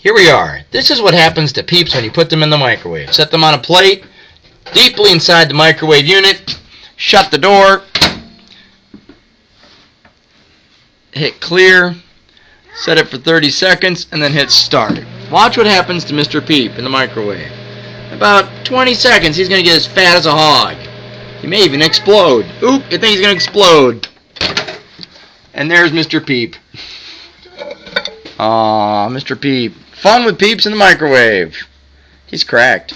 Here we are. This is what happens to peeps when you put them in the microwave. Set them on a plate, deeply inside the microwave unit, shut the door, hit clear, set it for 30 seconds, and then hit start. Watch what happens to Mr. Peep in the microwave. About 20 seconds, he's going to get as fat as a hog. He may even explode. Oop, you think he's going to explode. And there's Mr. Peep. Aw, Mr. Peep. Fun with peeps in the microwave. He's cracked.